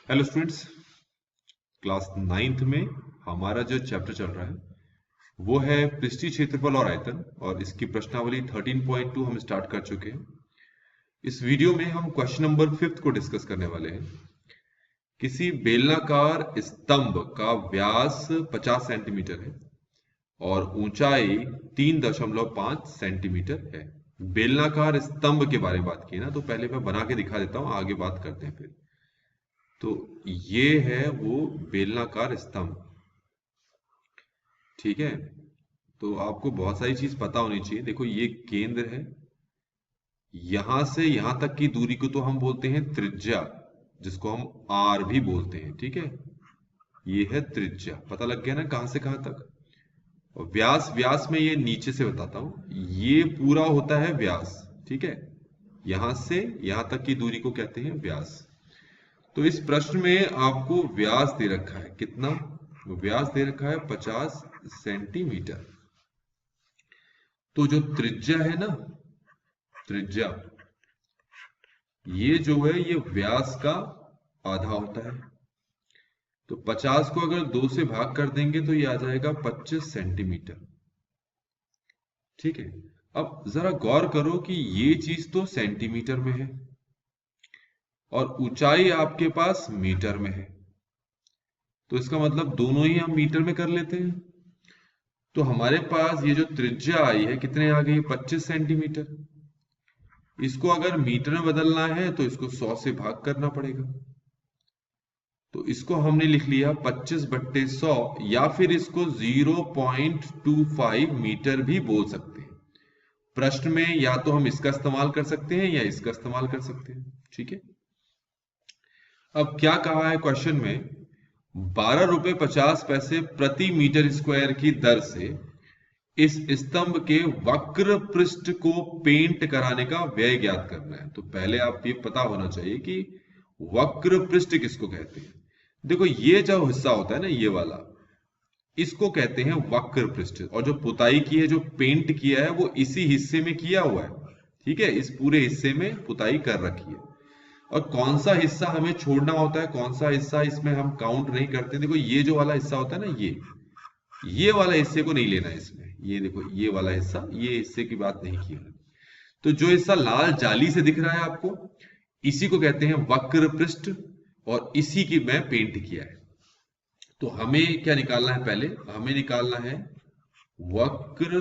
Hello students, class 9th में हमारा जो चैप्टर चल रहा है वो है पृष्ठीय क्षेत्रफल और आयतन, और इसकी प्रश्नावली 13.2 हम स्टार्ट कर चुके हैं। इस वीडियो में हम क्वेश्चन नंबर 5 को डिस्कस करने वाले हैं। किसी बेलनाकार स्तंभ का व्यास 50 सेंटीमीटर है और ऊंचाई 3.5 सेंटीमीटर है। बेलनाकार स्तंभ के बारे में बात की ना, तो पहले मैं बना के दिखा देता हूं, आगे बात करते हैं फिर। तो ये है वो बेलनाकार स्तंभ, ठीक है। तो आपको बहुत सारी चीज पता होनी चाहिए। देखो, ये केंद्र है, यहां से यहां तक की दूरी को तो हम बोलते हैं त्रिज्या, जिसको हम आर भी बोलते हैं, ठीक है। ये है त्रिज्या, पता लग गया ना कहां से कहां तक। और व्यास, व्यास में ये नीचे से बताता हूं, ये पूरा होता है व्यास, ठीक है। यहां से यहां तक की दूरी को कहते हैं व्यास। तो इस प्रश्न में आपको व्यास दे रखा है कितना? व्यास दे रखा है 50 सेंटीमीटर। तो जो त्रिज्या है ना, त्रिज्या, ये जो है ये व्यास का आधा होता है। तो 50 को अगर 2 से भाग कर देंगे तो ये आ जाएगा 25 सेंटीमीटर, ठीक है। अब जरा गौर करो कि ये चीज तो सेंटीमीटर में है और ऊंचाई आपके पास मीटर में है, तो इसका मतलब दोनों ही हम मीटर में कर लेते हैं। तो हमारे पास ये जो त्रिज्या आई है कितने आ गई? 25 सेंटीमीटर। इसको अगर मीटर में बदलना है तो इसको 100 से भाग करना पड़ेगा। तो इसको हमने लिख लिया 25/100, या फिर इसको 0.25 मीटर भी बोल सकते हैं। प्रश्न में या तो हम इसका इस्तेमाल कर सकते हैं या इसका इस्तेमाल कर सकते हैं, ठीक है। अब क्या कहा है क्वेश्चन में? 12.50 रुपए प्रति मीटर स्क्वायर की दर से इस स्तंभ के वक्र पृष्ठ को पेंट कराने का व्यय ज्ञात करना है। तो पहले आप ये पता होना चाहिए कि वक्र पृष्ठ किसको कहते हैं। देखो, ये जो हिस्सा होता है ना, ये वाला, इसको कहते हैं वक्र पृष्ठ। और जो पुताई की है, जो पेंट किया है, वो इसी हिस्से में किया हुआ है, ठीक है। इस पूरे हिस्से में पुताई कर रखी है। और कौन सा हिस्सा हमें छोड़ना होता है, कौन सा हिस्सा इसमें हम काउंट नहीं करते। देखो, ये जो वाला हिस्सा होता है ना, ये वाला हिस्से को नहीं लेना है इसमें। ये देखो, ये वाला हिस्सा, ये हिस्से की बात नहीं की है। तो जो हिस्सा लाल जाली से दिख रहा है आपको, इसी को कहते हैं वक्र पृष्ठ, और इसी की मैं पेंट किया है। तो हमें क्या निकालना है? पहले हमें निकालना है वक्र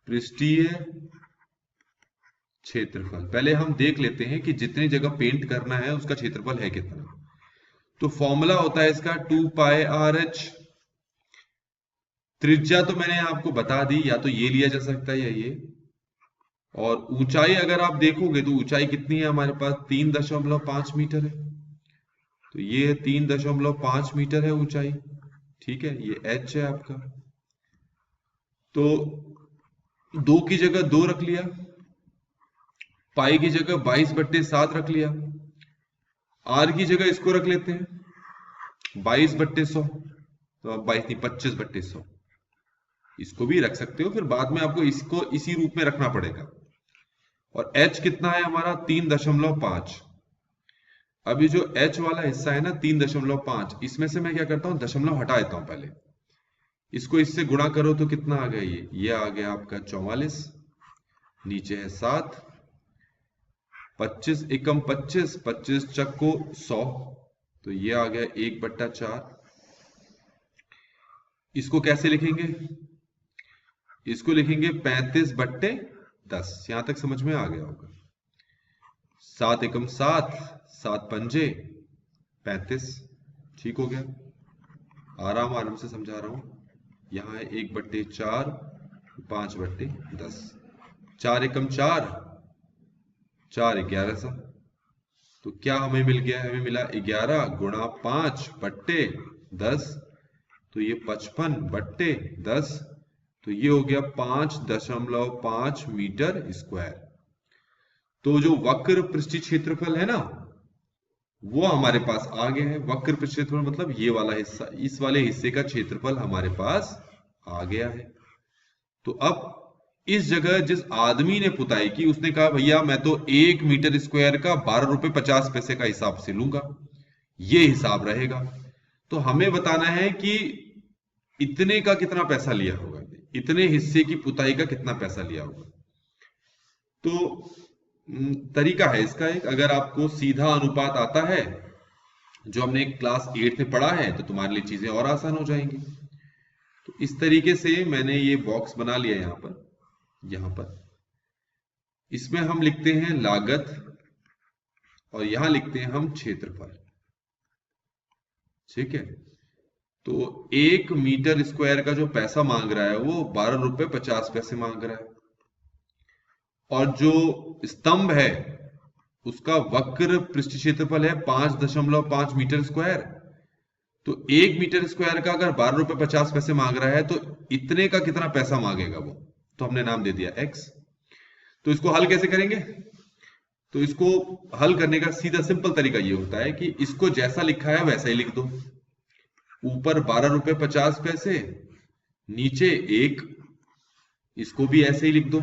पृष्ठीय क्षेत्रफल। पहले हम देख लेते हैं कि जितनी जगह पेंट करना है उसका क्षेत्रफल है कितना। तो फॉर्मूला होता है इसका 2πr/h। त्रिज्या तो मैंने आपको बता दी, या तो ये लिया जा सकता है या ये। और ऊंचाई अगर आप देखोगे तो ऊंचाई कितनी है हमारे पास? 3.5 मीटर है। तो ये 3.5 मीटर है ऊंचाई, ठीक है। ये h है आपका। तो 2 की जगह 2 रख लिया, पाई की जगह 22/7 रख लिया, आर की जगह इसको रख लेते हैं 22/100। तो अब 22 नहीं, 25/100। इसको भी रख सकते हो, फिर बाद में आपको इसको इसी रूप में रखना पड़ेगा। और h कितना है हमारा? 3.5। अब ये जो h वाला हिस्सा है ना, 3.5, इसमें से मैं क्या करता हूं, दशमलव हटा देता हूं पहले। इसको इससे गुणा करो तो कितना आ गया? ये आ गया आपका 44, नीचे है 7, 25 एकम 25, 25 चक्को 100, तो ये आ गया 1/4। इसको कैसे लिखेंगे? इसको लिखेंगे 35/10। यहां तक समझ में आ गया होगा। 7 एकम 7, 7 पंजे 35, ठीक हो गया। आराम आराम से समझा रहा हूं। यहां है 1/4, 5/10, 4 एकम 4, 4 11 सा। तो क्या हमें मिल गया? हमें मिला 11 गुणा 5/10। तो ये 55/10। तो ये हो गया 5.5 मीटर स्क्वायर। तो जो वक्र पृष्ठीय क्षेत्रफल है ना, वो हमारे पास आ गया है। वक्र पृष्ठीय क्षेत्रफल मतलब ये वाला हिस्सा, इस वाले हिस्से का क्षेत्रफल हमारे पास आ गया है। तो अब इस जगह जिस आदमी ने पुताई की उसने कहा भैया मैं तो 1 मीटर स्क्वायर का 12 रुपए 50 पैसे का हिसाब से लूंगा, ये हिसाब रहेगा। तो हमें बताना है कि इतने का कितना पैसा लिया होगा, इतने हिस्से की पुताई का कितना पैसा लिया होगा। तो तरीका है इसका एक, अगर आपको सीधा अनुपात आता है जो हमने क्लास 8 में पढ़ा है तो तुम्हारे लिए चीजें और आसान हो जाएंगी। तो इस तरीके से मैंने ये बॉक्स बना लिया यहां पर इसमें हम लिखते हैं लागत और यहां लिखते हैं हम क्षेत्रफल। ठीक है, तो 1 मीटर स्क्वायर का जो पैसा मांग रहा है वो 12 रुपए 50 पैसे मांग रहा है, और जो स्तंभ है उसका वक्र पृष्ठ क्षेत्रफल है 5.5 मीटर स्क्वायर। तो 1 मीटर स्क्वायर का अगर 12 रुपए 50 पैसे मांग रहा है तो इतने का कितना पैसा मांगेगा वो, तो हमने नाम दे दिया x। तो इसको हल कैसे करेंगे? तो इसको हल करने का सीधा सिंपल तरीका ये होता है कि इसको जैसा लिखा है वैसा ही लिख दो। ऊपर 12 रुपए 50 पैसे, नीचे 1, इसको भी ऐसे ही लिख दो।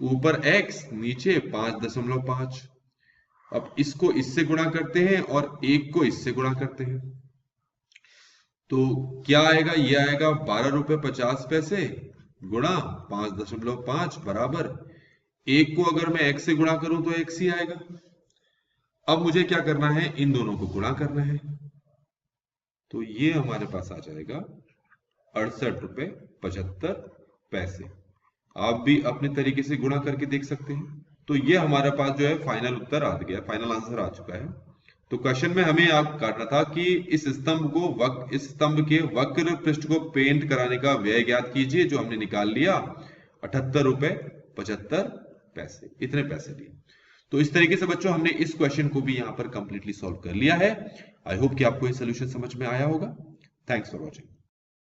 ऊपर x, नीचे 5.5। अब इसको इससे गुणा करते हैं और 1 को इससे गुणा करते हैं, तो क्या आएगा? ये आएगा 12 रुपए 50 पैसे गुणा 5.5 बराबर 1 को अगर मैं x से गुणा करूं तो x ही आएगा। अब मुझे क्या करना है? इन दोनों को गुणा करना है, तो ये हमारे पास आ जाएगा 68 रुपए 75 पैसे। आप भी अपने तरीके से गुणा करके देख सकते हैं। तो ये हमारे पास जो है फाइनल उत्तर आ गया, फाइनल आंसर आ चुका है। तो क्वेश्चन में हमें आप करना था कि इस स्तंभ के वक्र पृष्ठ को पेंट कराने का व्यय ज्ञात कीजिए, जो हमने निकाल लिया 78 रुपए 75 पैसे, इतने पैसे लिए। तो इस तरीके से बच्चों हमने इस क्वेश्चन को भी यहां पर कंप्लीटली सॉल्व कर लिया है। आई होप कि आपको ये सोल्यूशन समझ में आया होगा। Thanks for watching.